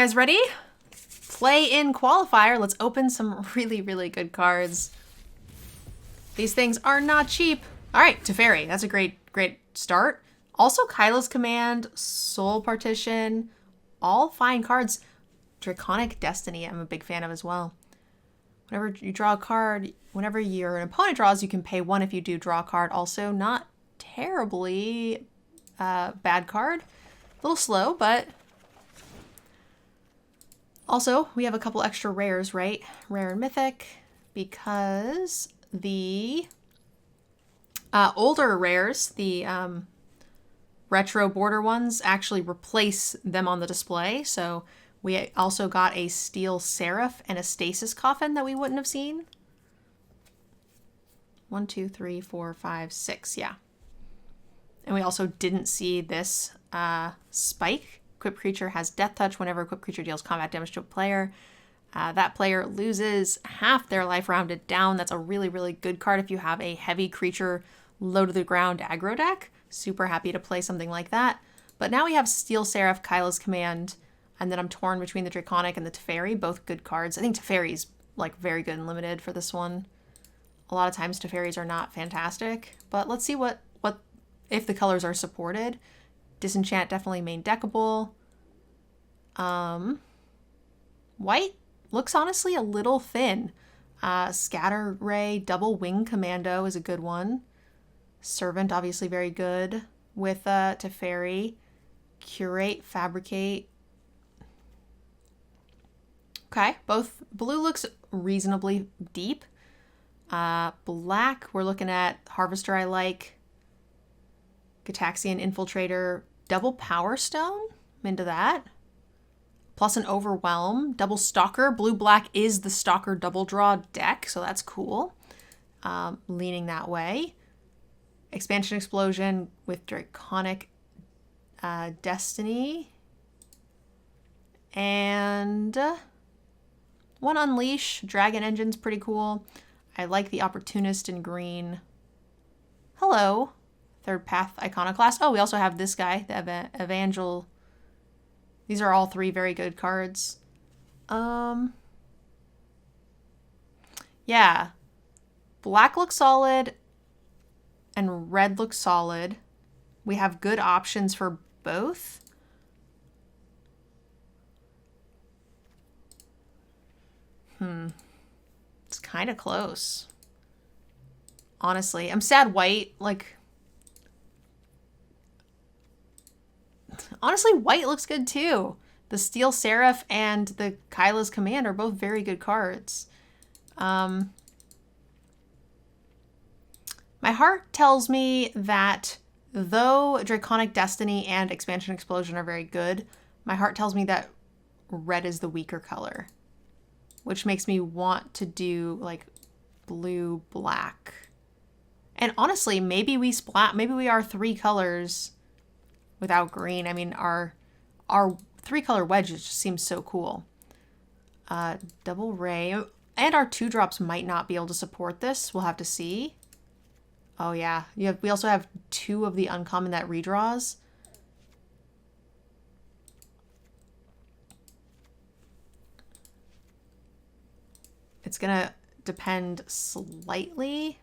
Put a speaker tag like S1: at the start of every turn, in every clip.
S1: guys ready? Play in Qualifier. Let's open some really, really good cards. These things are not cheap. All right, Teferi. That's a great start. Also, Kyla's Command, Soul Partition, all fine cards. Draconic Destiny, I'm a big fan of as well. Whenever you draw a card, whenever your opponent draws, you can pay 1 if you do draw a card. Also, not terribly bad card. A little slow, but... Also, we have a couple extra rares, right? Rare and Mythic, because the older rares, the retro border ones, actually replace them on the display. So we also got a Steel Seraph and a Stasis Coffin that we wouldn't have seen. 1, 2, 3, 4, 5, 6, yeah. And we also didn't see this Spike. Equipped creature has Death Touch whenever equipped creature deals combat damage to a player. That player loses half their life rounded down. That's a really, really good card if you have a heavy creature low to the ground aggro deck. Super happy to play something like that. But now we have Steel Seraph, Kyla's Command, and then I'm torn between the Draconic and the Teferi, both good cards. I think Teferi's like very good and limited for this one. A lot of times Teferis are not fantastic, but let's see what if the colors are supported. Disenchant definitely main deckable. White looks honestly a little thin. Scatter Ray, Double Wing Commando is a good one. Servant obviously very good with Teferi. Curate, Fabricate. Okay, both blue looks reasonably deep. Black, we're looking at Harvester I like. Gataxian Infiltrator, Double Power Stone, I'm into that. Plus an Overwhelm, Double Stalker. Blue-black is the Stalker double draw deck, so that's cool. Leaning that way. Expansion Explosion with Draconic Destiny. And one Unleash. Dragon Engine's pretty cool. I like the Opportunist in green. Hello. Third Path Iconoclast. Oh, we also have this guy, the Evangel. These are all 3 very good cards. Yeah. Black looks solid and red looks solid. We have good options for both. It's kind of close. Honestly, I'm sad white, like... Honestly, white looks good too. The Steel Seraph and the Kyla's Command are both very good cards. My heart tells me that though Draconic Destiny and Expansion Explosion are very good, my heart tells me that red is the weaker color, which makes me want to do like blue, black. And honestly, maybe we are 3 colors without green. I mean, our 3-color wedge just seems so cool. Double Ray. And our 2-drops might not be able to support this. We'll have to see. Oh, yeah. We also have 2 of the uncommon that redraws. It's going to depend slightly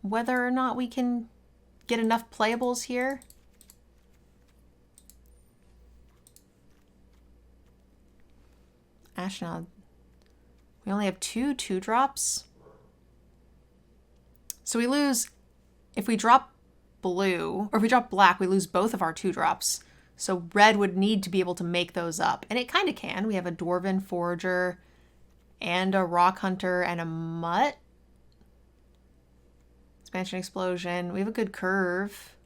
S1: whether or not we can get enough playables here. Ashnod. We only have 2 2-drops. So we lose, if we drop blue, or if we drop black, we lose both of our 2-drops. So red would need to be able to make those up. And it kind of can. We have a Dwarven Forager and a Rock Hunter and a Mutt. Expansion Explosion. We have a good curve.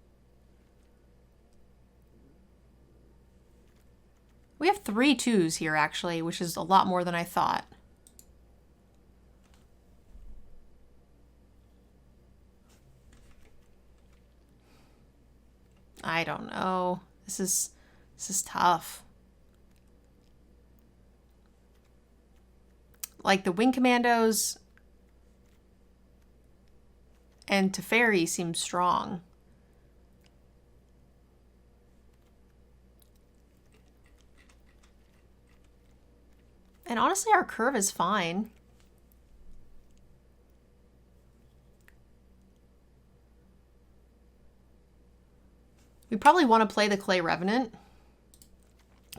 S1: We have 3 2s here, actually, which is a lot more than I thought. I don't know. This is tough. Like the Wing Commandos and Teferi seem strong. And honestly, our curve is fine. We probably want to play the Clay Revenant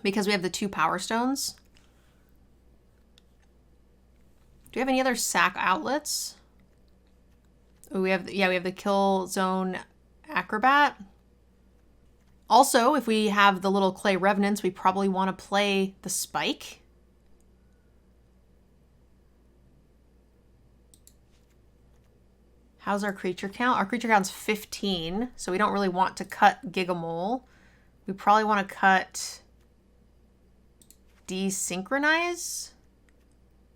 S1: because we have the 2 Power Stones. Do we have any other sack outlets? Oh, we have the Kill Zone Acrobat. Also, if we have the little Clay Revenants, we probably want to play the Spike. How's our creature count? Our creature count's 15, so we don't really want to cut Gigamole. We probably want to cut Desynchronize.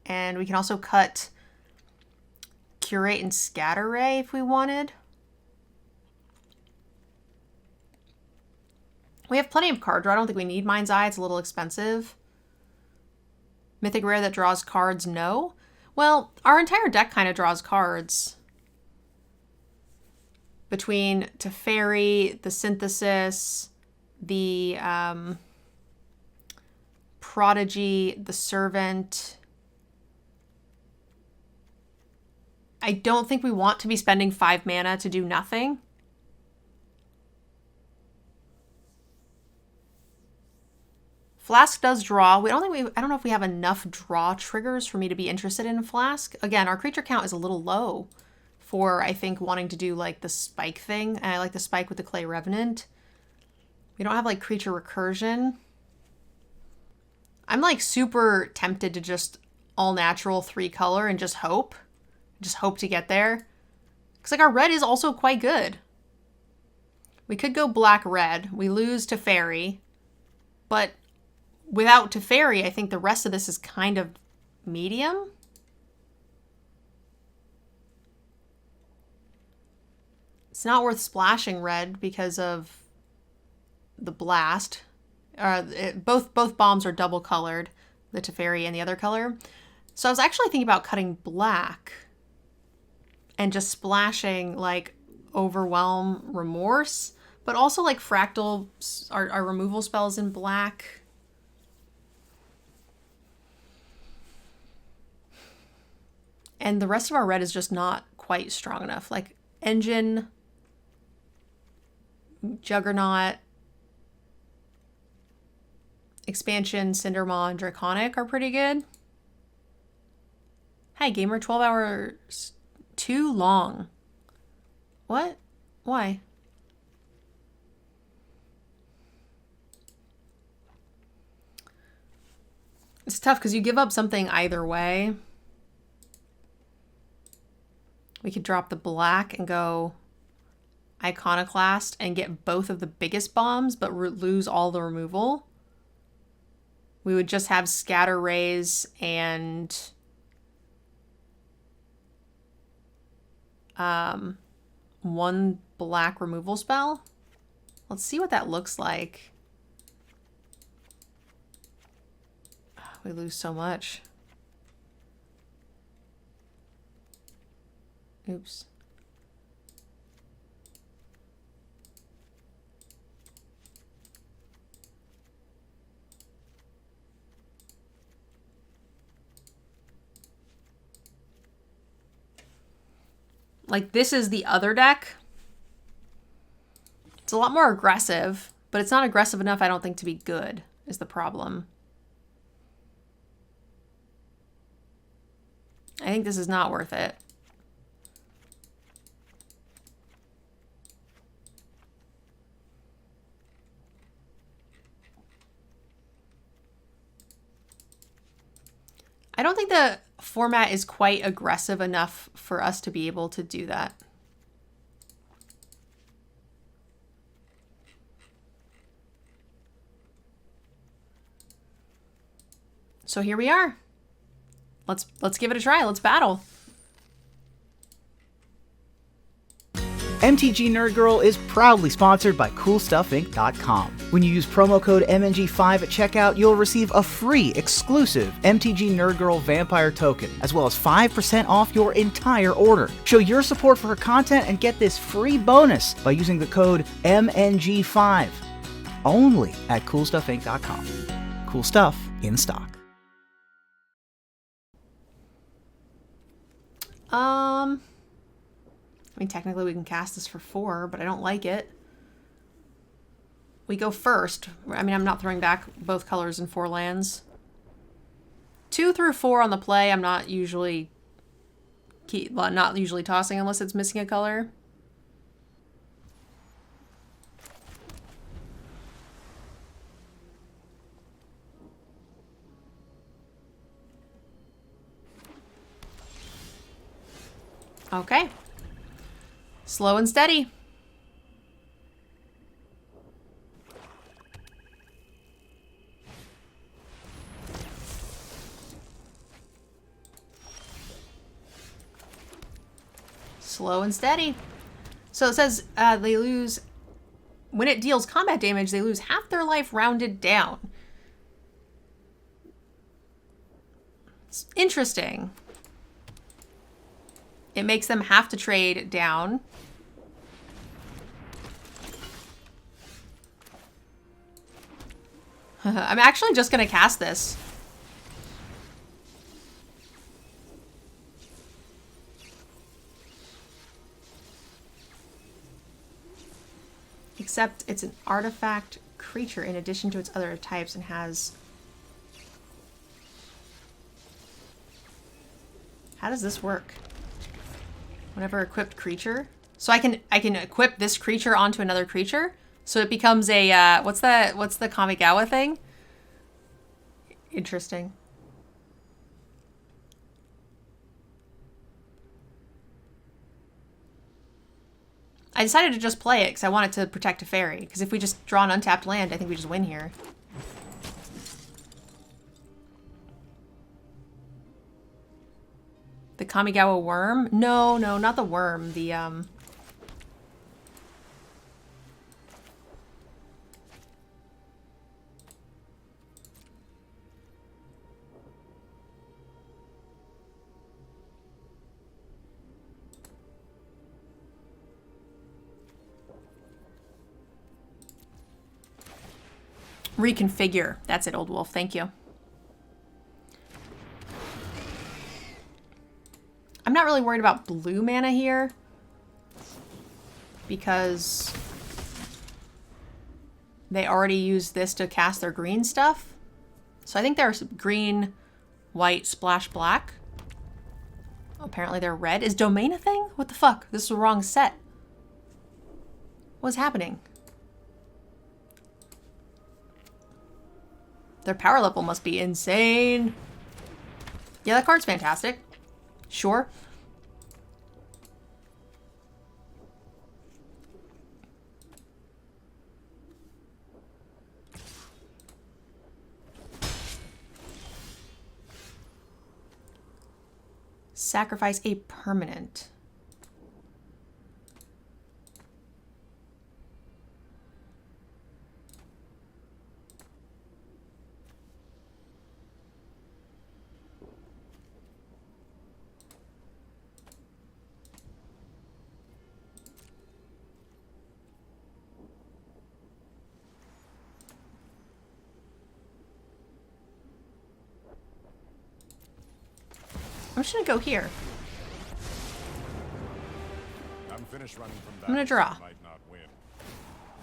S1: And we can also cut Curate and Scatter Ray if we wanted. We have plenty of card draw. I don't think we need Mind's Eye. It's a little expensive. Mythic Rare that draws cards, no. Well, our entire deck kind of draws cards. Between Teferi, the Synthesis, the Prodigy, the Servant. I don't think we want to be spending 5 mana to do nothing. Flask does draw. I don't know if we have enough draw triggers for me to be interested in Flask. Again, our creature count is a little low for, I think, wanting to do like the Spike thing. And I like the Spike with the Clay Revenant. We don't have like creature recursion. I'm like super tempted to just all natural 3 color and just hope to get there. Because like our red is also quite good. We could go black red. We lose Teferi. But without Teferi, I think the rest of this is kind of medium. It's not worth splashing red because of the blast. Both bombs are double colored, the Teferi and the other color. So I was actually thinking about cutting black and just splashing like Overwhelm, Remorse, but also like Fractal, our removal spells in black. And the rest of our red is just not quite strong enough. Like Engine, Juggernaut, Expansion, Cindermaw, and Draconic are pretty good. Hi, gamer. 12 hours too long. What? Why? It's tough because you give up something either way. We could drop the black and go Iconoclast and get both of the biggest bombs, but lose all the removal. We would just have Scatter Rays and one black removal spell. Let's see what that looks like. We lose so much. Oops. Like, this is the other deck. It's a lot more aggressive, but it's not aggressive enough, I don't think, to be good, is the problem. I think this is not worth it. I don't think the format is quite aggressive enough for us to be able to do that. So here we are. Let's give it a try. Let's battle.
S2: Mtgnerdgirl is proudly sponsored by CoolStuffInc.com. When you use promo code MNG5 at checkout, you'll receive a free exclusive Mtgnerdgirl Vampire token, as well as 5% off your entire order. Show your support for her content and get this free bonus by using the code MNG5. Only at CoolStuffInc.com. Cool stuff in stock.
S1: I mean, technically we can cast this for 4, but I don't like it. We go first. I mean, I'm not throwing back both colors in 4 lands. 2 through 4 on the play, I'm not usually tossing unless it's missing a color. Okay. Slow and steady. Slow and steady. So it says they lose, when it deals combat damage, they lose half their life rounded down. It's interesting. It makes them have to trade down. I'm actually just going to cast this. Except it's an artifact creature in addition to its other types and has... How does this work? Whenever equipped creature. So I can equip this creature onto another creature. So it becomes a what's the Kamigawa thing? Interesting. I decided to just play it because I wanted to protect a fairy. Because if we just draw an untapped land, I think we just win here. The Kamigawa worm? No, not the worm. The, Reconfigure. That's it, Old Wolf. Thank you. I'm not really worried about blue mana here because they already used this to cast their green stuff. So I think there's green, white, splash black. Apparently they're red. Is domain a thing? What the fuck? This is the wrong set. What's happening? Their power level must be insane. Yeah, that card's fantastic. Sure. Sacrifice a permanent. I'm just gonna go here.
S3: I'm finished running from
S1: I'm gonna draw.
S3: Might not win.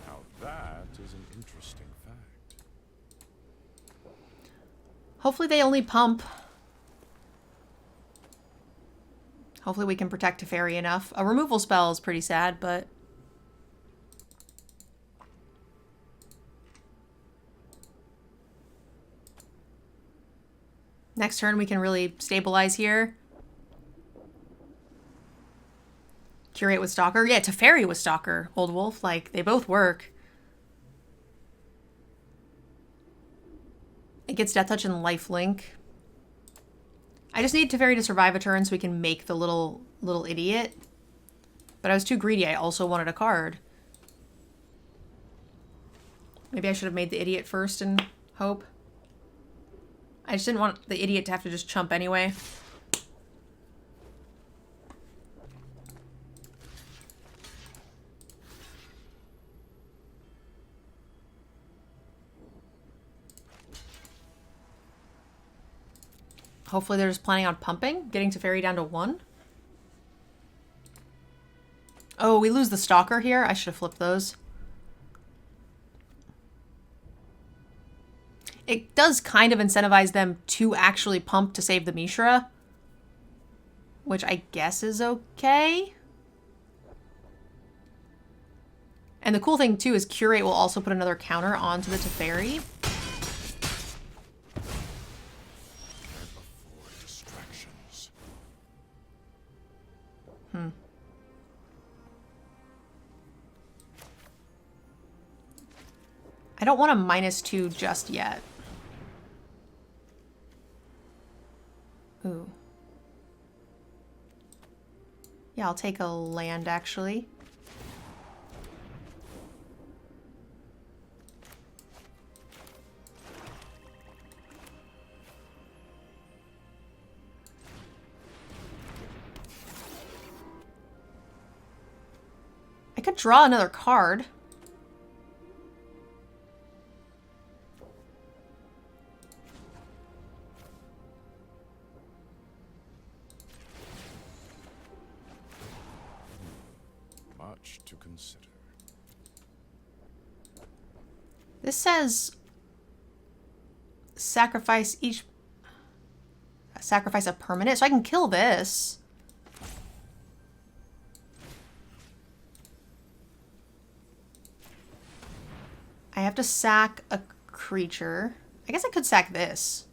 S3: Now that is an interesting fact.
S1: Hopefully they only pump. Hopefully we can protect Teferi enough. A removal spell is pretty sad, but... Next turn we can really stabilize here. Curate with Stalker. Yeah, Teferi with Stalker, Old Wolf. Like, they both work. It gets Death Touch and Lifelink. I just need Teferi to survive a turn so we can make the little idiot. But I was too greedy. I also wanted a card. Maybe I should have made the idiot first and hope. I just didn't want the idiot to have to just chump anyway. Hopefully they're just planning on pumping, getting Teferi down to 1. Oh, we lose the Stalker here. I should have flipped those. It does kind of incentivize them to actually pump to save the Mishra, which I guess is okay. And the cool thing, too, is Curate will also put another counter onto the Teferi. I don't want a -2 just yet. Ooh. Yeah, I'll take a land, actually. I could draw another card.
S3: Much to consider.
S1: This says sacrifice a permanent, so I can kill this. I have to sack a creature. I guess I could sack this.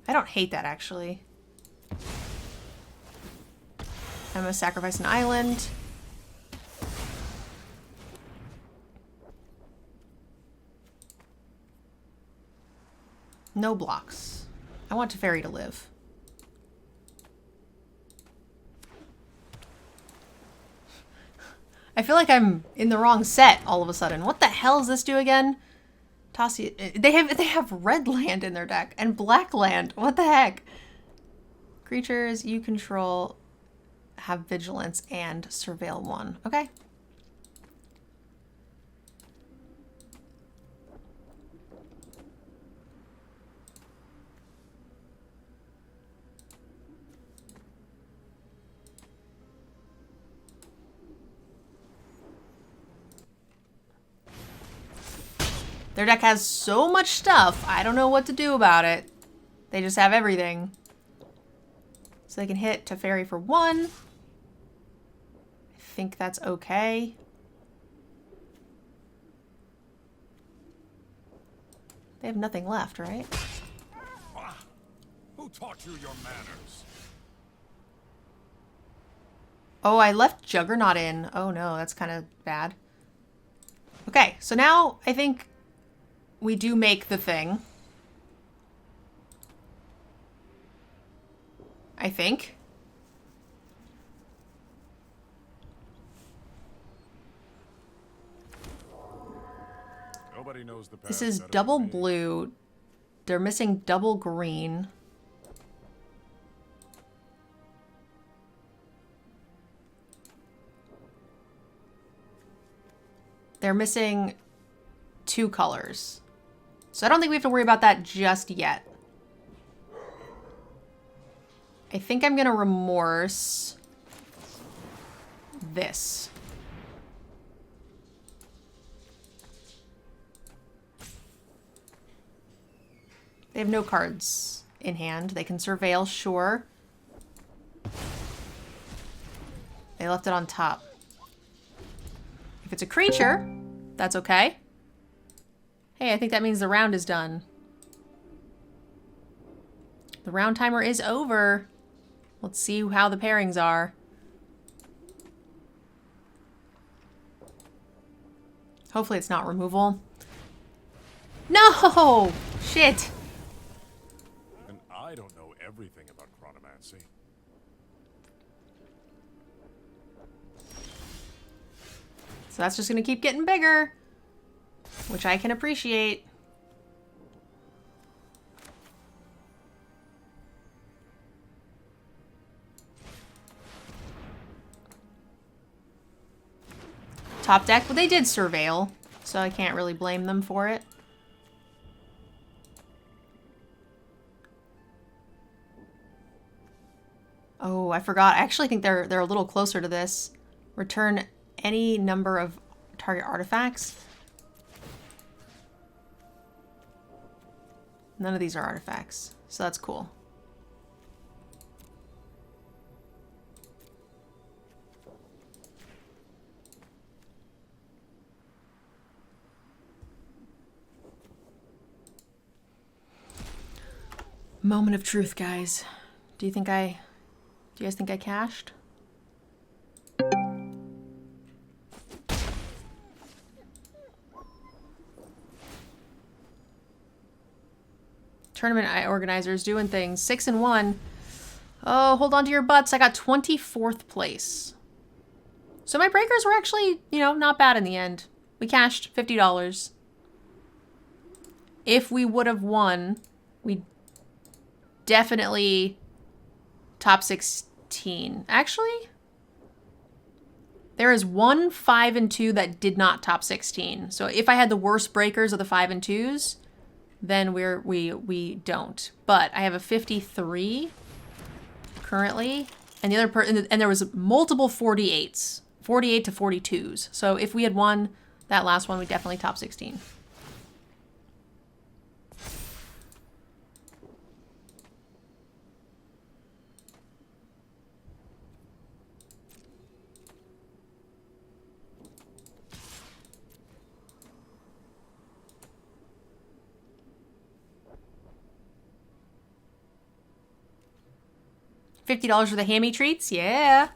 S1: I don't hate that, actually. I'm gonna sacrifice an island. No blocks. I want Teferi to live. I feel like I'm in the wrong set all of a sudden. What the hell does this do again? Toss it. They have red land in their deck and black land. What the heck? Creatures you control have vigilance and surveil 1. Okay. Their deck has so much stuff, I don't know what to do about it. They just have everything. So they can hit Teferi for 1. I think that's okay. They have nothing left, right?
S3: Who taught you your manners?
S1: Oh, I left Juggernaut in. Oh no, that's kind of bad. Okay, so now I think we do make the thing. I think.
S3: Nobody knows the path
S1: This is
S3: better
S1: double
S3: than me.
S1: blue. They're missing double green. They're missing 2 colors. So I don't think we have to worry about that just yet. I think I'm gonna remorse this. They have no cards in hand. They can surveil, sure. They left it on top. If it's a creature, that's okay. Hey, I think that means the round is done. The round timer is over. Let's see how the pairings are. Hopefully it's not removal. No! Shit.
S3: And I don't know everything about chronomancy.
S1: So that's just gonna keep getting bigger, which I can appreciate. Top deck, well, they did surveil, so I can't really blame them for it. Oh, I forgot. I actually think they're a little closer to this. Return any number of target artifacts. None of these are artifacts, so that's cool. Moment of truth, guys. Do you guys think I cashed? Tournament organizers doing things. 6-1. Oh, hold on to your butts. I got 24th place. So my breakers were actually, you know, not bad in the end. We cashed $50. If we would have won, we definitely top 16. Actually, there is 1 5 and 2 that did not top 16. So if I had the worst breakers of the 5 and 2s, then we don't. But I have a 53 currently, and the other and there was multiple 48s, 48 to 42s. So if we had won that last one, we definitely top 16. $50 for the hammy treats? Yeah.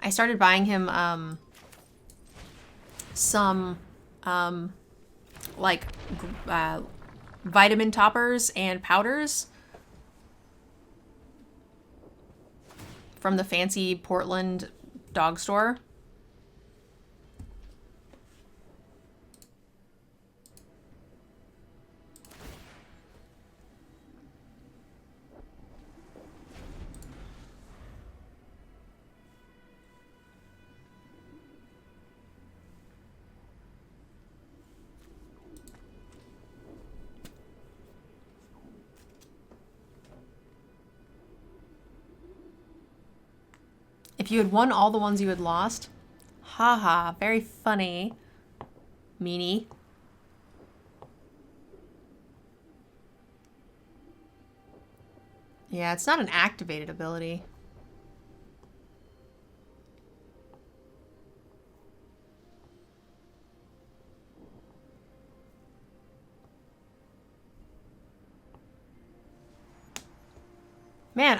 S1: I started buying him some like vitamin toppers and powders from the fancy Portland dog store. If you had won all the ones you had lost. Haha, very funny. Meanie. Yeah, it's not an activated ability. Man,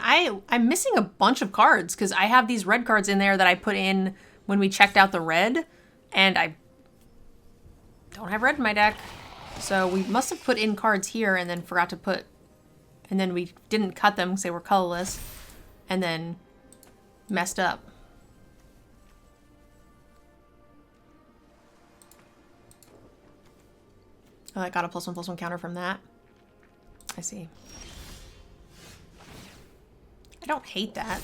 S1: I'm missing a bunch of cards because I have these red cards in there that I put in when we checked out the red, and I don't have red in my deck. So we must have put in cards here and then forgot to put, and then we didn't cut them because they were colorless, and then messed up. Oh, I got a +1/+1 counter from that. I see. I don't hate that.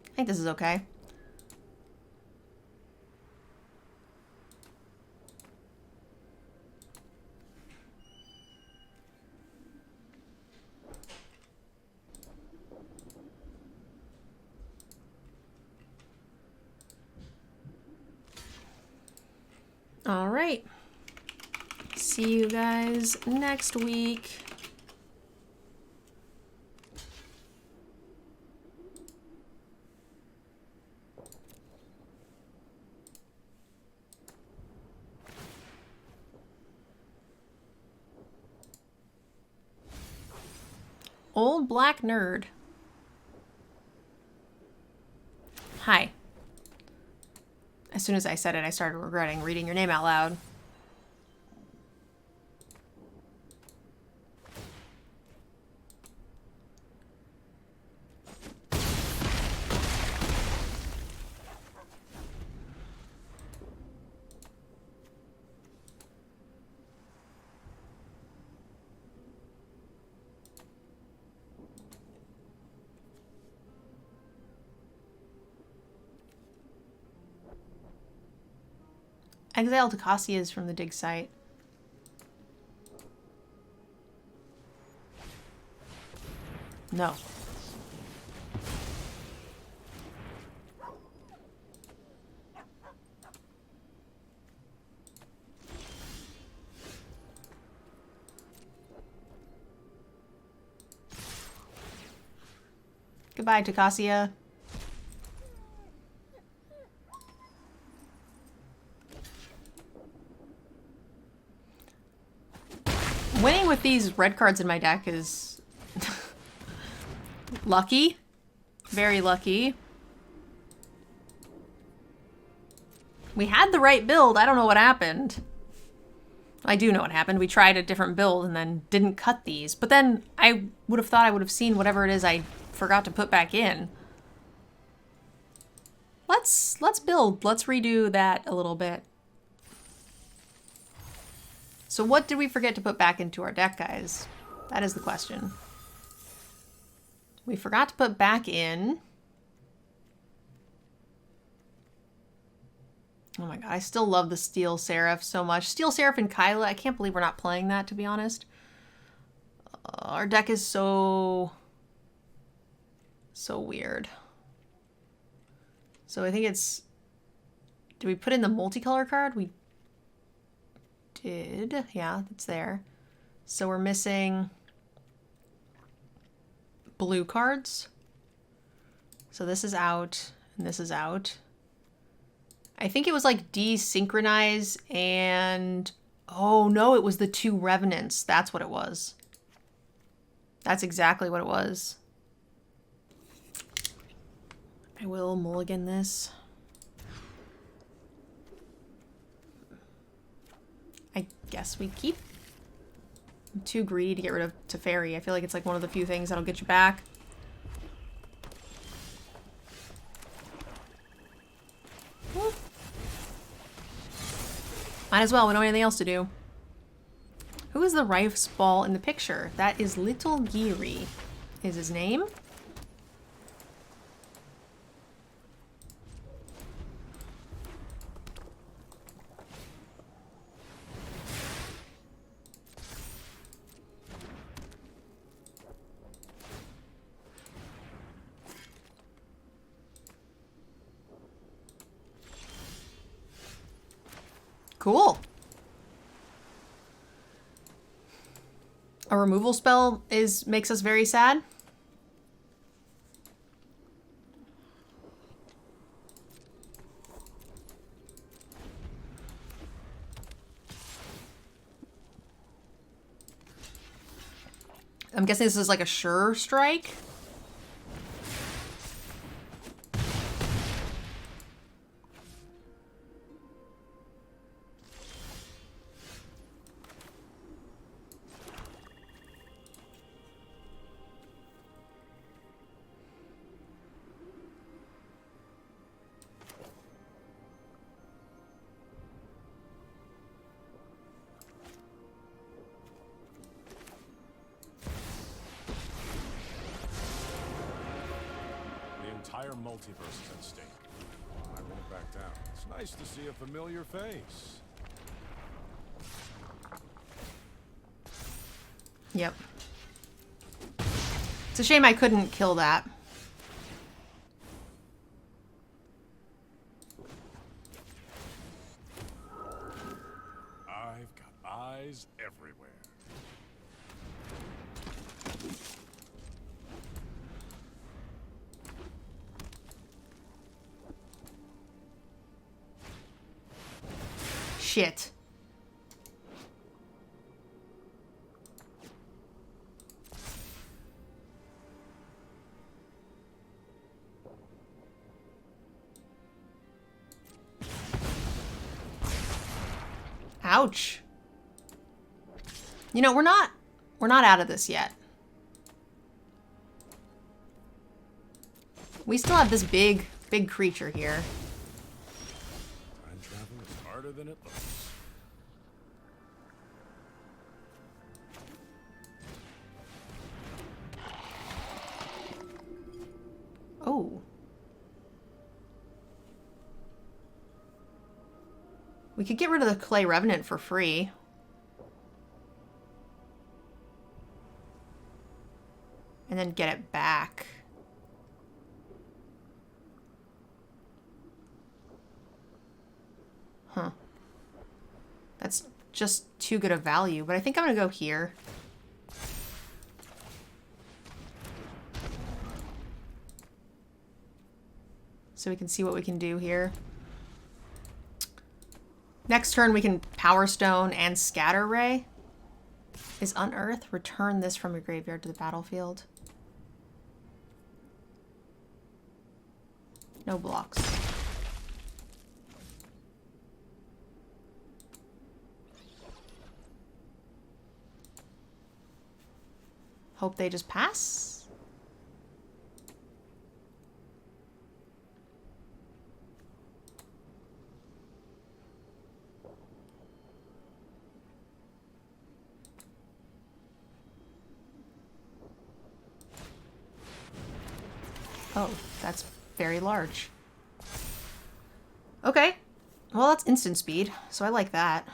S1: I think this is okay. All right. See you guys next week. Old Black Nerd. Hi. As soon as I said it, I started regretting reading your name out loud. Exile to Cassia is from the dig site. No. Goodbye, Takasia. Winning with these red cards in my deck is lucky. Very lucky. We had the right build. I don't know what happened. I do know what happened. We tried a different build and then didn't cut these. But then I would have thought I would have seen whatever it is I forgot to put back in. Let's build. Let's redo that a little bit. So what did we forget to put back into our deck, guys? That is the question. We forgot to put back in... Oh my god, I still love the Steel Seraph so much. Steel Seraph and Kyla, I can't believe we're not playing that, to be honest. Our deck is so weird. So I think it's... Did we put in the multicolor card? We did. Yeah, it's there. So we're missing blue cards. So this is out, and this is out. I think it was like desynchronize and... Oh no, it was the 2 revenants. That's what it was. That's exactly what it was. I will mulligan this. I guess we keep. I'm too greedy to get rid of Teferi. I feel like it's like one of the few things that'll get you back. Woo. Might as well, we don't have anything else to do. Who is the rice ball in the picture? That is Little Geary, is his name. Cool. A removal spell makes us very sad. I'm guessing this is like a sure strike.
S3: Entire multiverse is at stake. I won't back down. It's nice to see a familiar face.
S1: Yep. It's a shame I couldn't kill that.
S3: I've got eyes everywhere.
S1: Shit. Ouch. You know, we're not out of this yet. We still have this big creature here.
S3: Time travel is harder than it looks.
S1: Oh. We could get rid of the Clay Revenant for free. and then get it back. Huh. That's just too good a value, but I think I'm gonna go here. So we can see what we can do here. Next turn we can Power Stone and Scatter Ray. Is Unearth? Return this from your graveyard to the battlefield. No blocks. Hope they just pass. Oh, that's very large. Okay. Well, that's instant speed, so I like that.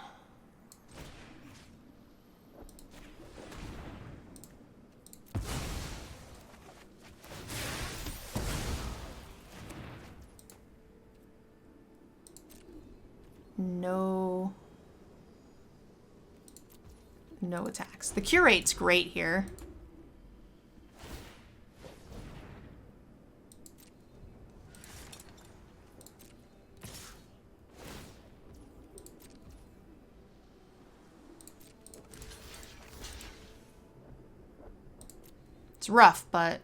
S1: No attacks. The Curate's great here. It's rough, but...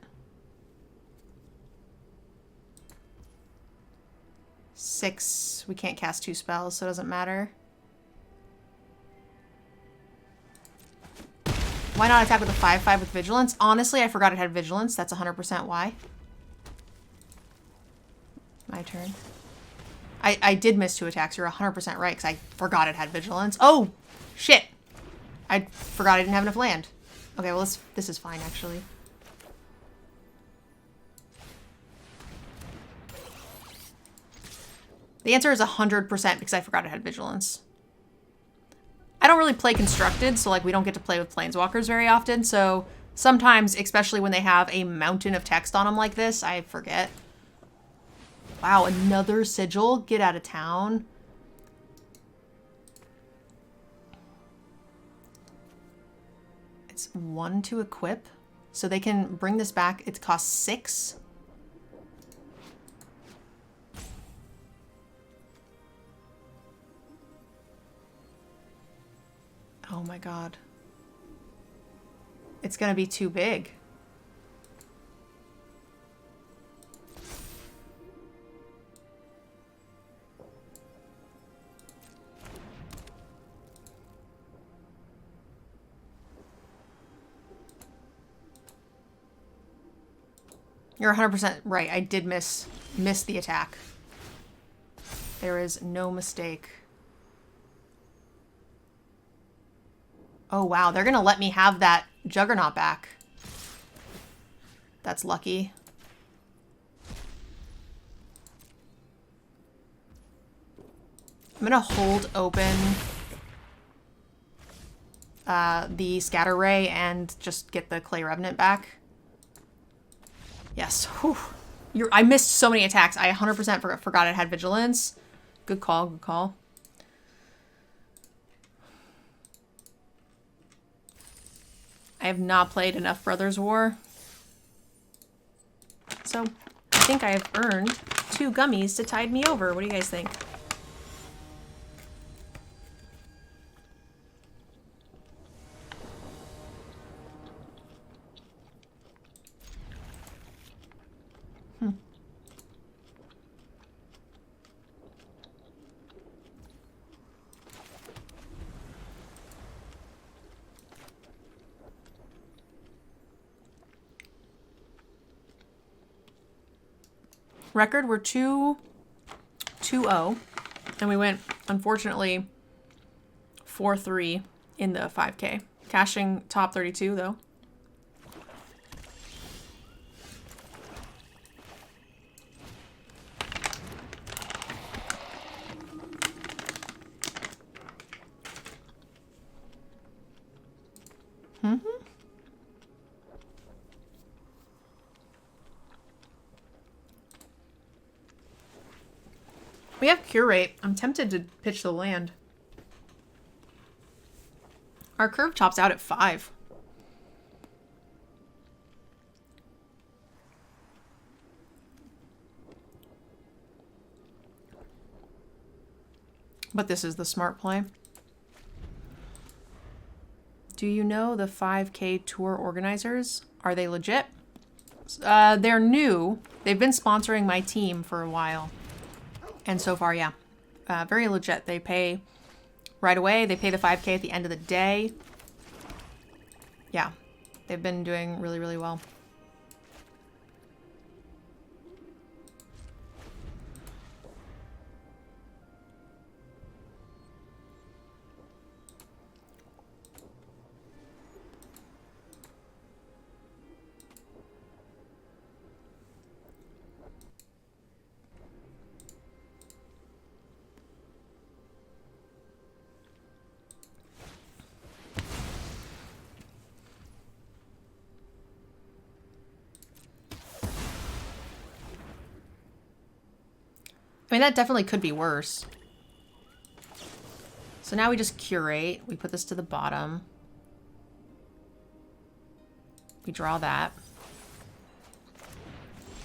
S1: 6, we can't cast 2 spells, so it doesn't matter. Why not attack with a 5/5 with Vigilance? Honestly, I forgot it had Vigilance. That's 100% why. My turn. I did miss 2 attacks. You're 100% right, because I forgot it had Vigilance. Oh! Shit! I forgot I didn't have enough land. Okay, well, this is fine, actually. The answer is 100% because I forgot it had Vigilance. I don't really play Constructed, so like we don't get to play with Planeswalkers very often, so sometimes, especially when they have a mountain of text on them like this, I forget. Wow, another Sigil? Get out of town. It's 1 to equip, so they can bring this back. It costs 6. Oh my god. It's gonna be too big. You're 100% right. I did miss the attack. There is no mistake. Oh, wow. They're going to let me have that Juggernaut back. That's lucky. I'm going to hold open the Scatter Ray and just get the Clay Revenant back. Yes. Whew. I missed so many attacks. I 100% forgot it had Vigilance. Good call. Good call. I have not played enough Brothers War. So, I think I have earned 2 gummies to tide me over. What do you guys think? Record, we're 2-0, and we went, unfortunately, 4-3 in the 5K. Cashing top 32, though. We have cure rate. I'm tempted to pitch the land. Our curve tops out at 5. But this is the smart play. Do you know the 5K tour organizers? Are they legit? They're new. They've been sponsoring my team for a while. And so far, yeah. Very legit. They pay right away. They pay the 5K at the end of the day. Yeah. They've been doing really, really well. I mean, that definitely could be worse. So now we just curate. We put this to the bottom. We draw that.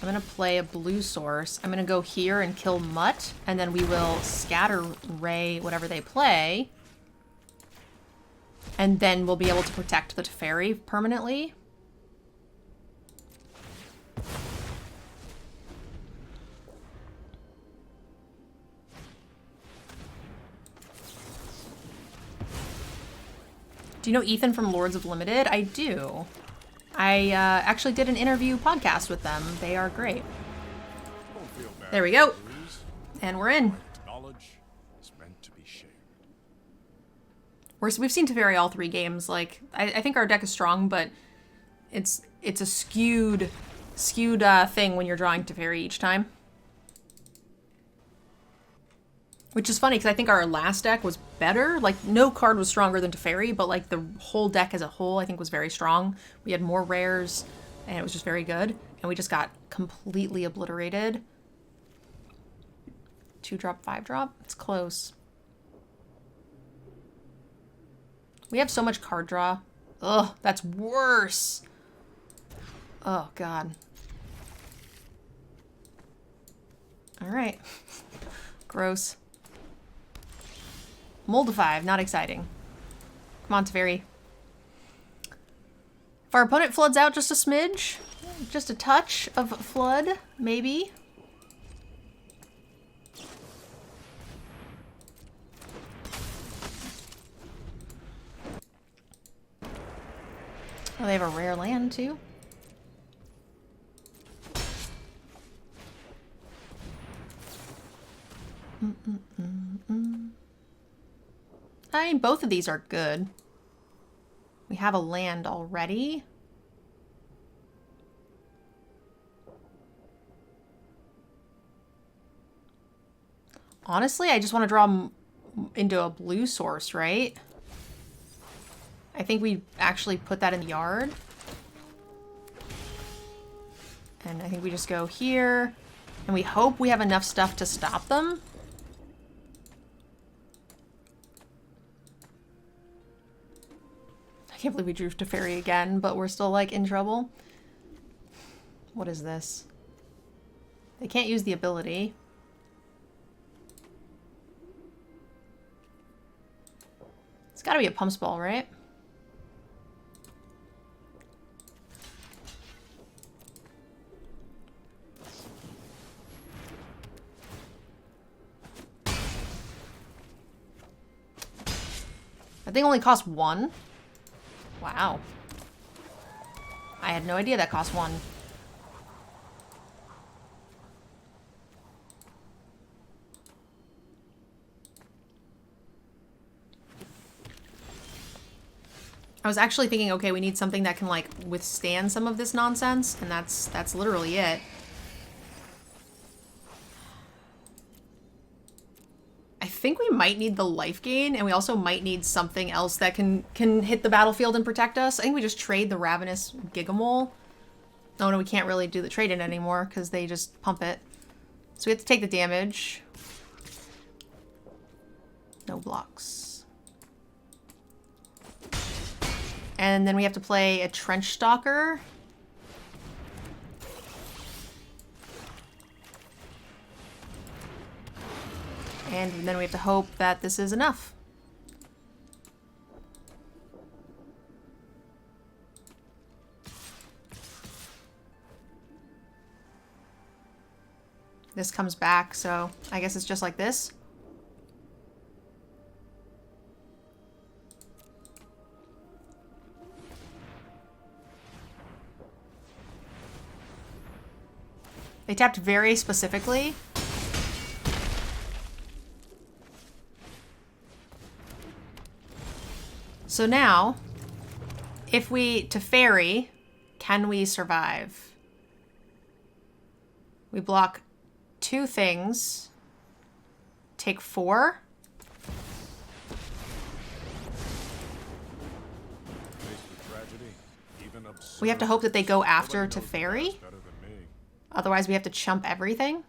S1: I'm going to play a blue source. I'm going to go here and kill Mutt, and then we will scatter Ray whatever they play. And then we'll be able to protect the Teferi permanently. Do you know Ethan from Lords of Limited? I do. I actually did an interview podcast with them. They are great. There we go. And we're in.
S3: Knowledge is meant to be shared.
S1: We've seen Teferi all 3 games. Like, I think our deck is strong, but it's a skewed thing when you're drawing Teferi each time. Which is funny, because I think our last deck was better. Like, no card was stronger than Teferi, but, like, the whole deck as a whole, I think, was very strong. We had more rares, and it was just very good. And we just got completely obliterated. 2-drop, 5-drop? It's close. We have so much card draw. Ugh, that's worse. Oh, God. All right. Gross. Moldify, not exciting. Come on, Teferi. If our opponent floods out just a smidge, just a touch of flood, maybe. Oh, they have a rare land, too. I mean, both of these are good. We have a land already. Honestly, I just want to draw into a blue source, right? I think we actually put that in the yard. And I think we just go here. And we hope we have enough stuff to stop them. I can't believe we drew Teferi again, but we're still, like, in trouble. What is this? They can't use the ability. It's gotta be a pumps ball, right? That thing only costs 1? Wow. I had no idea that cost 1. I was actually thinking, okay, we need something that can, like, withstand some of this nonsense, and that's literally it. I think we might need the life gain, and we also might need something else that can hit the battlefield and protect us. I think we just trade the Ravenous Gigamole. Oh no, we can't really do the trade in anymore, because they just pump it. So we have to take the damage. No blocks. And then we have to play a Trench Stalker. And then we have to hope that this is enough. This comes back, so I guess it's just like this. They tapped very specifically. So now, if we Teferi, can we survive? We block 2 things. Take 4. We have to hope that they go after Teferi. Otherwise, we have to chump everything.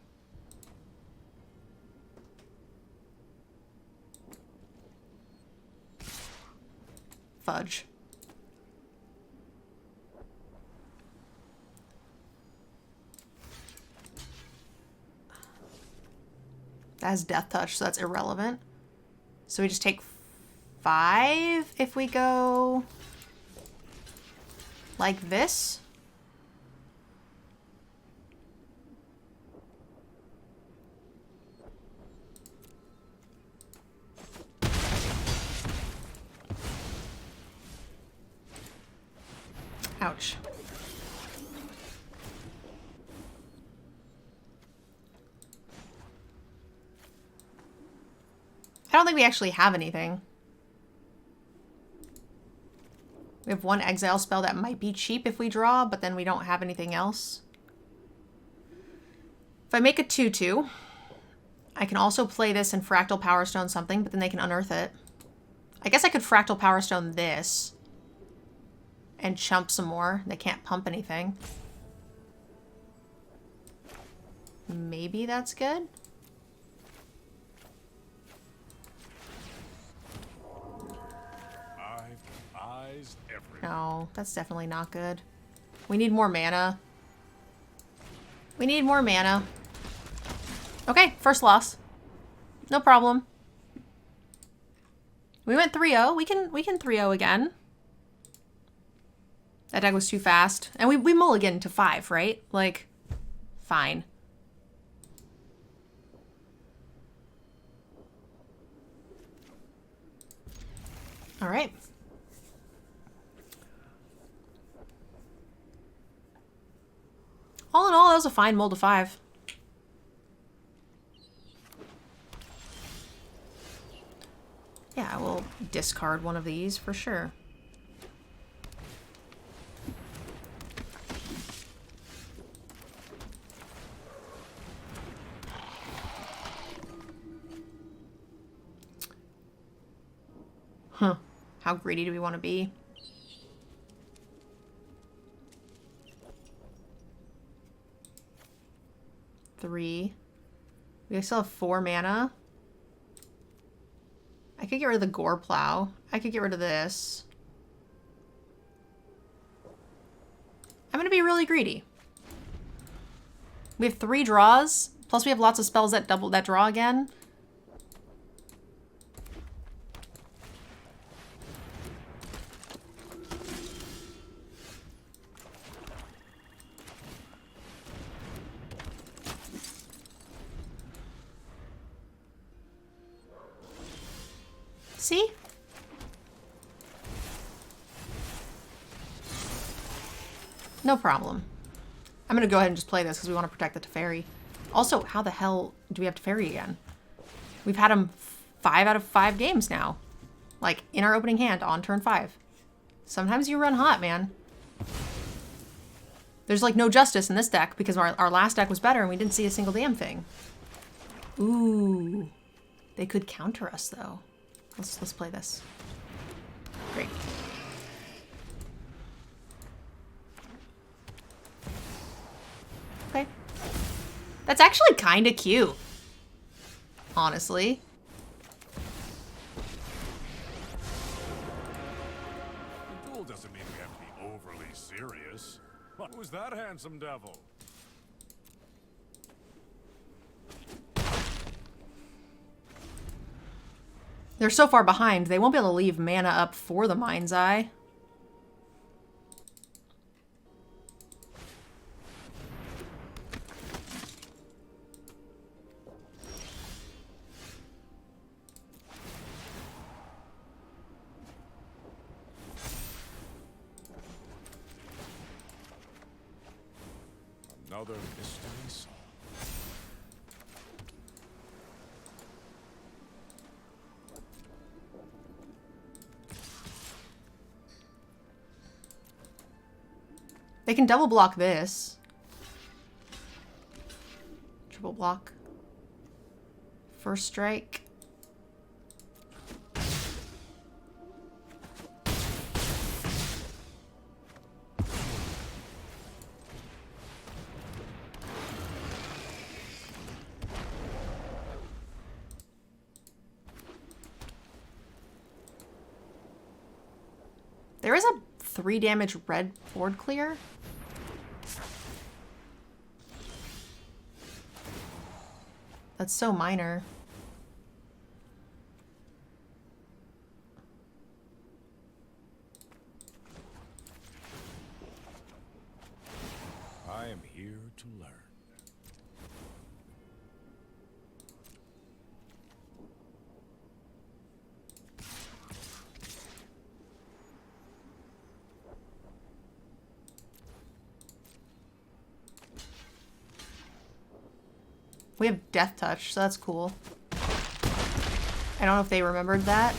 S1: Fudge. That has Death Touch, so that's irrelevant. So we just take 5 if we go like this. Ouch. I don't think we actually have anything. We have 1 exile spell that might be cheap if we draw, but then we don't have anything else. If I make a 2/2, I can also play this and Fractal Power Stone something, but then they can unearth it. I guess I could Fractal Power Stone this and chump some more. They can't pump anything. Maybe that's good.
S3: Eyes everywhere.
S1: No, that's definitely not good. We need more mana. We need more mana. Okay, first loss. No problem. We went 3-0. We can 3-0 again. That deck was too fast. And we mulligan to 5, right? Like, fine. All right. All in all, that was a fine mold of 5. Yeah, I will discard one of these for sure. Huh. How greedy do we want to be? Three. We still have 4 mana. I could get rid of the Gore Plow. I could get rid of this. I'm going to be really greedy. We have 3 draws. Plus we have lots of spells that double that draw again. See? No problem. I'm going to go ahead and just play this because we want to protect the Teferi. Also, how the hell do we have Teferi again? We've had him 5 out of 5 games now. Like, in our opening hand on turn 5. Sometimes you run hot, man. There's, like, no justice in this deck because our last deck was better and we didn't see a single damn thing. Ooh. They could counter us, though. Let's play this. Great. Okay. That's actually kind of cute. Honestly.
S3: properly serious. What was that handsome devil?
S1: They're so far behind, they won't be able to leave mana up for the Mind's Eye.
S3: Another mystery song.
S1: They can double block this. Triple block. First strike. There is a 3 damage red board clear. That's so minor.
S3: I am here to learn.
S1: We have Death Touch, so that's cool. I don't know if they remembered that.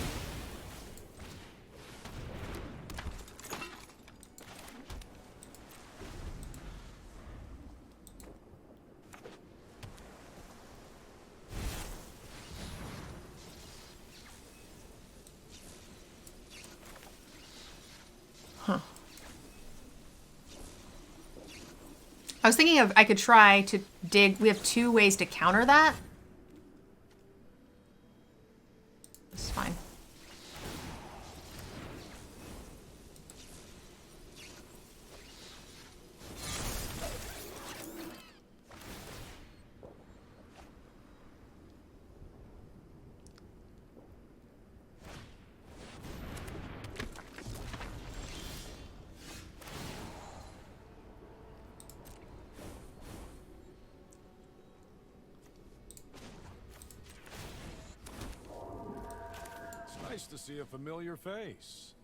S1: Huh. I was thinking of I could try to dig. We have 2 ways to counter that. This is fine.
S3: Nice to see a familiar face.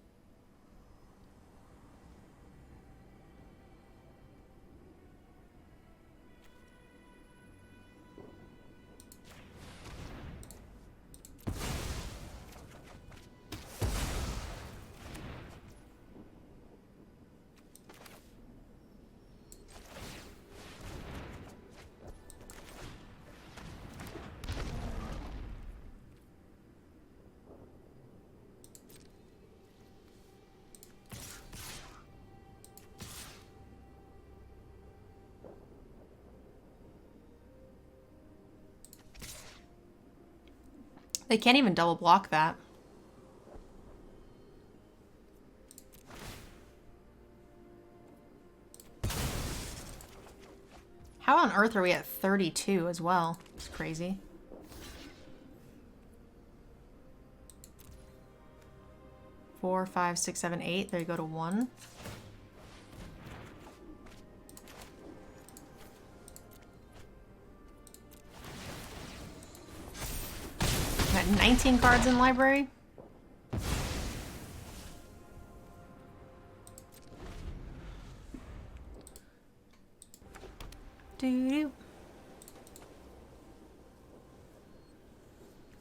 S1: They can't even double block that. How on earth are we at 32 as well? It's crazy. Four, 5, 6, 7, 8. There you go to 1. Got 19 cards in library. Doo-doo.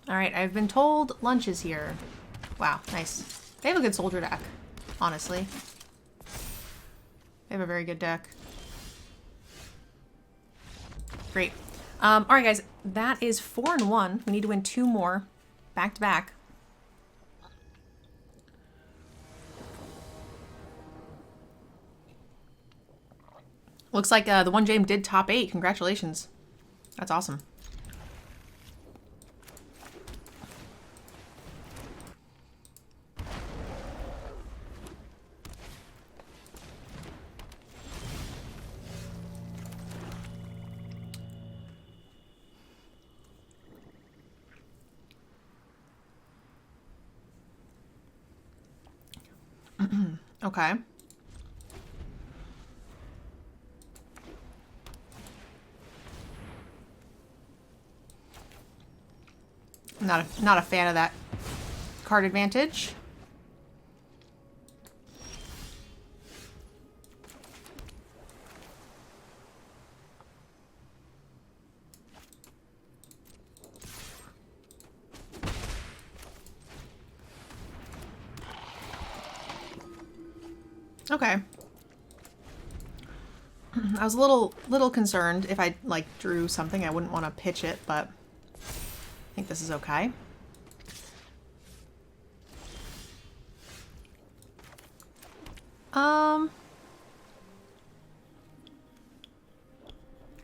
S1: All right, I've been told lunch is here. Wow, nice. They have a good soldier deck, honestly. They have a very good deck. Great. All right, guys, that is 4-1. We need to win 2 more back to back. Looks like the one James did top 8. Congratulations. That's awesome. Okay. Not a fan of that card advantage. Okay. I was a little concerned if I like drew something I wouldn't want to pitch it, but I think this is okay.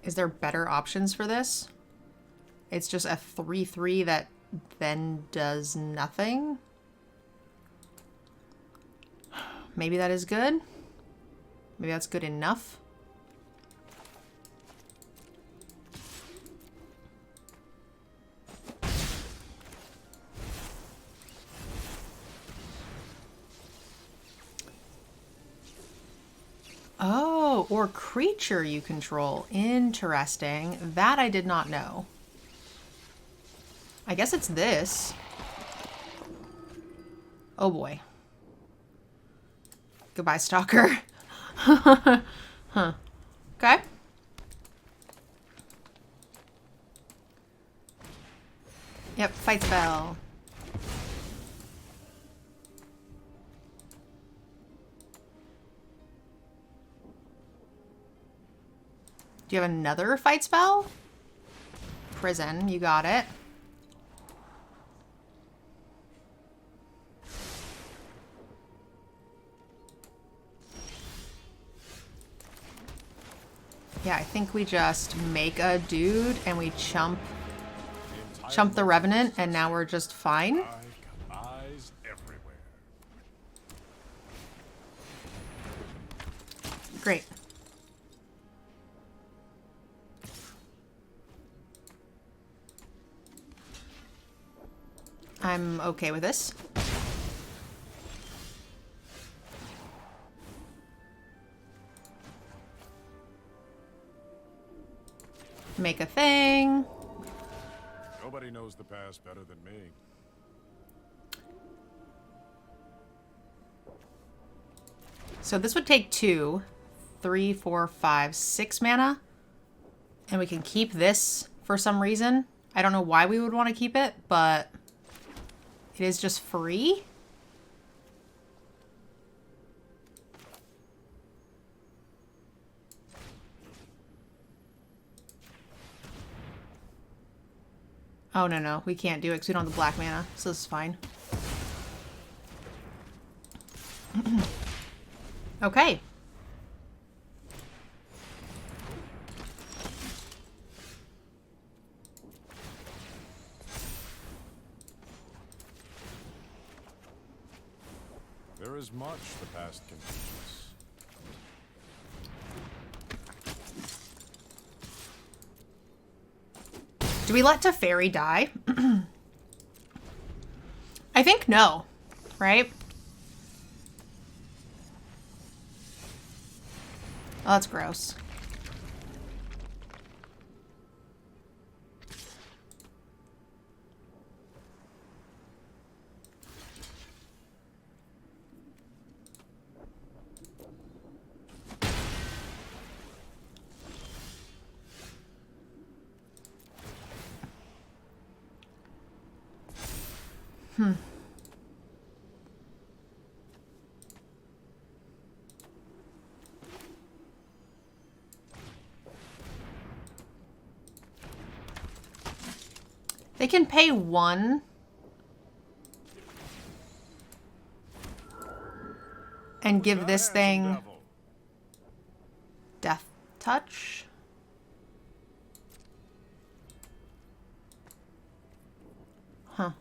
S1: Is there better options for this? It's just a 3/3 that then does nothing. Maybe that is good. Maybe that's good enough. Oh, or creature you control. Interesting. That I did not know. I guess it's this. Oh boy. Goodbye, Stalker. Huh. Okay. Yep, fight spell. Do you have another fight spell? Prison, you got it. Yeah, I think we just make a dude and we chump the Revenant, and now we're just fine.
S3: Eyes everywhere.
S1: Great. I'm okay with this. Make a thing.
S3: Nobody knows the past better than me.
S1: So this would take 2, 3, 4, 5, 6 mana. And we can keep this for some reason. I don't know why we would want to keep it, but it is just free. Oh, no, we can't do it because we don't have the black mana, so this is fine. Okay.
S3: There is much the past can teach us.
S1: Do we let Teferi die? I think no, right? Oh, that's gross. They can pay 1. And give this thing death touch. Huh.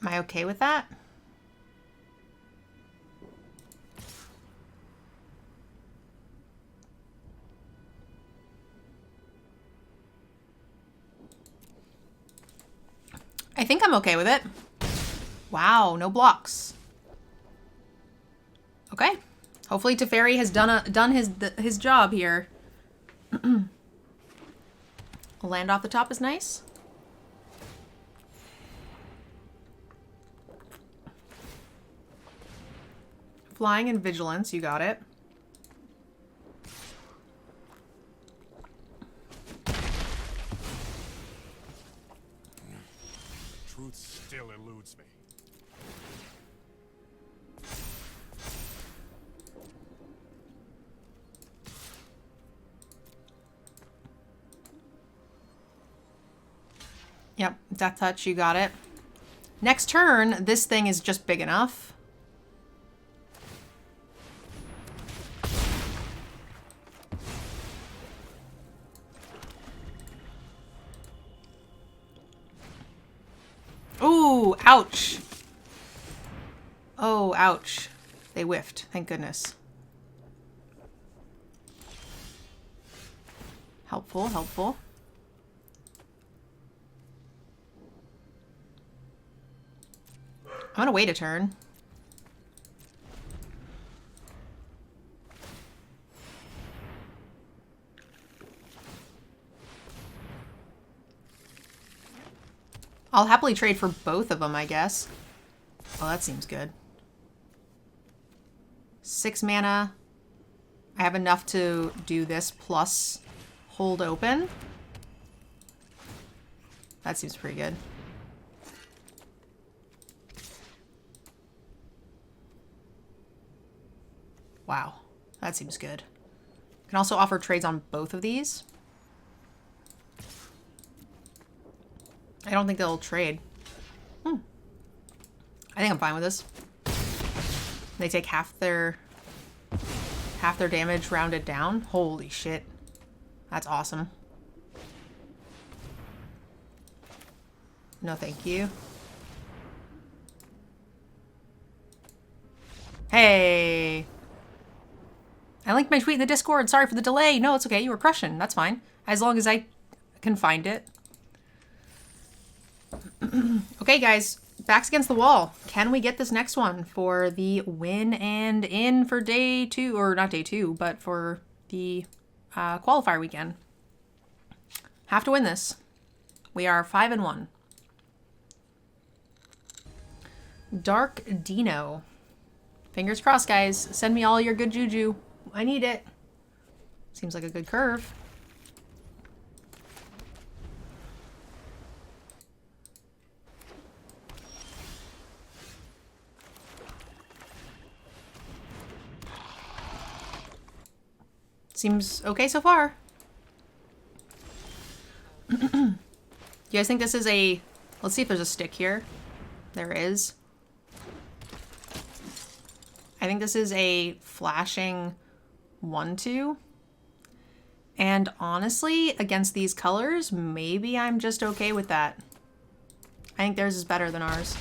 S1: Am I okay with that? I think I'm okay with it. Wow, no blocks. Okay. Hopefully Teferi has done his job here. Land off the top is nice. Flying and vigilance, you got it.
S3: Truth still eludes me.
S1: Yep, Death Touch, you got it. Next turn, this thing is just big enough. Ooh, ouch. Oh, ouch. They whiffed, thank goodness. Helpful, helpful. I'm gonna wait a turn. I'll happily trade for both of them, I guess. Oh, that seems good. 6 mana. I have enough to do this plus hold open. That seems pretty good. Wow, that seems good. Can also offer trades on both of these. I don't think they'll trade. I think I'm fine with this. They take half their damage rounded down. Holy shit. That's awesome. No, thank you. Hey. I linked my tweet in the Discord. Sorry for the delay. No, it's okay. You were crushing. That's fine. As long as I can find it. Okay, guys. Backs against the wall. Can we get this next one for the win and in for day 2? Or not day 2, but for the qualifier weekend. Have to win this. We are 5-1. Dark Dino. Fingers crossed, guys. Send me all your good juju. I need it. Seems like a good curve. Seems okay so far. You guys think this is a... Let's see if there's a stick here. There is. I think this is a flashing 1/2. And honestly, against these colors, maybe I'm just okay with that. I think theirs is better than ours.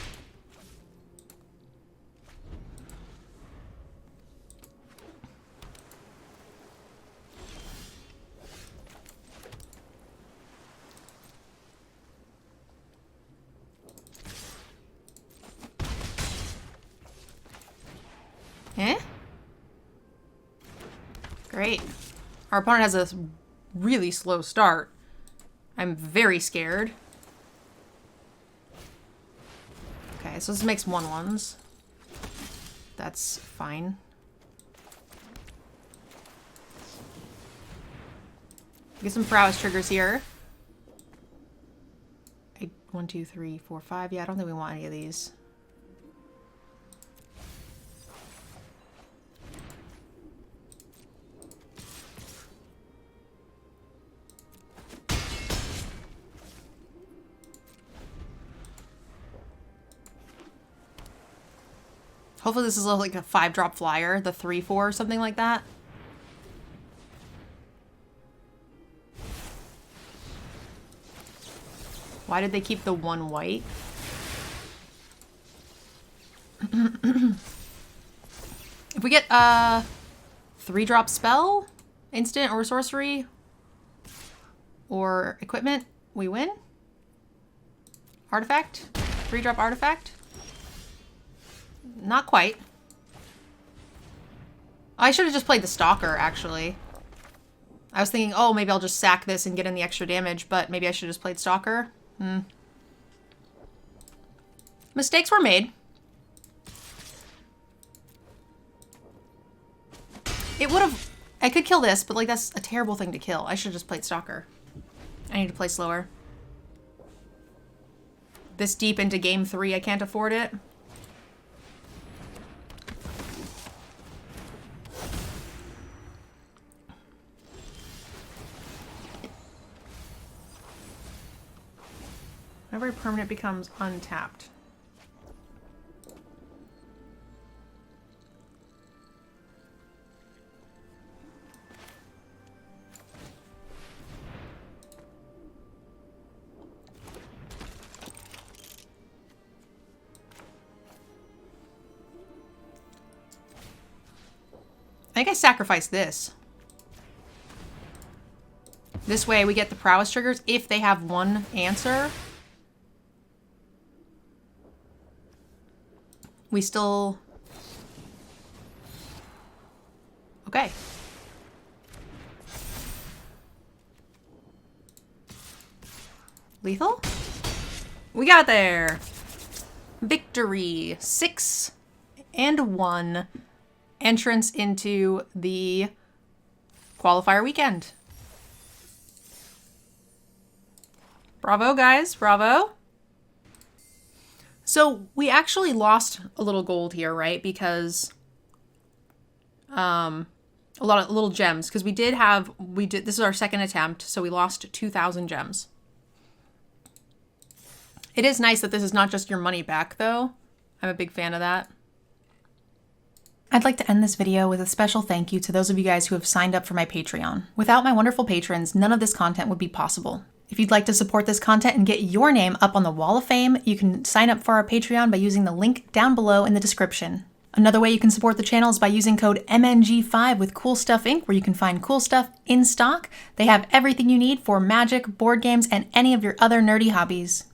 S1: Eh? Great. Our opponent has a really slow start. I'm very scared. Okay, so this makes 1/1s. That's fine. Get some prowess triggers here. 1, 2, 3, 4, 5. Yeah, I don't think we want any of these. Hopefully this is like a 5-drop flyer, the 3/4 or something like that. Why did they keep the 1 white? If we get a 3-drop spell, instant or sorcery, or equipment, we win. Artifact? 3-drop artifact? Not quite. I should have just played the Stalker, actually. I was thinking, oh, maybe I'll just sack this and get in the extra damage, but maybe I should have just played Stalker. Mistakes were made. It would have... I could kill this, but, like, that's a terrible thing to kill. I should have just played Stalker. I need to play slower. This deep into game 3, I can't afford it. Whenever a permanent becomes untapped. I think I sacrificed this. This way we get the prowess triggers if they have one answer. We still... Okay. Lethal? We got there! Victory. 6 and 1. Entrance into the qualifier weekend. Bravo, guys. Bravo. So we actually lost a little gold here, right? Because a lot of little gems. Because this is our second attempt, so we lost 2,000 gems. It is nice that this is not just your money back, though. I'm a big fan of that. I'd like to end this video with a special thank you to those of you guys who have signed up for my Patreon. Without my wonderful patrons, none of this content would be possible. If you'd like to support this content and get your name up on the Wall of Fame, you can sign up for our Patreon by using the link down below in the description. Another way you can support the channel is by using code MNG5 with Cool Stuff Inc., where you can find cool stuff in stock. They have everything you need for Magic, board games, and any of your other nerdy hobbies.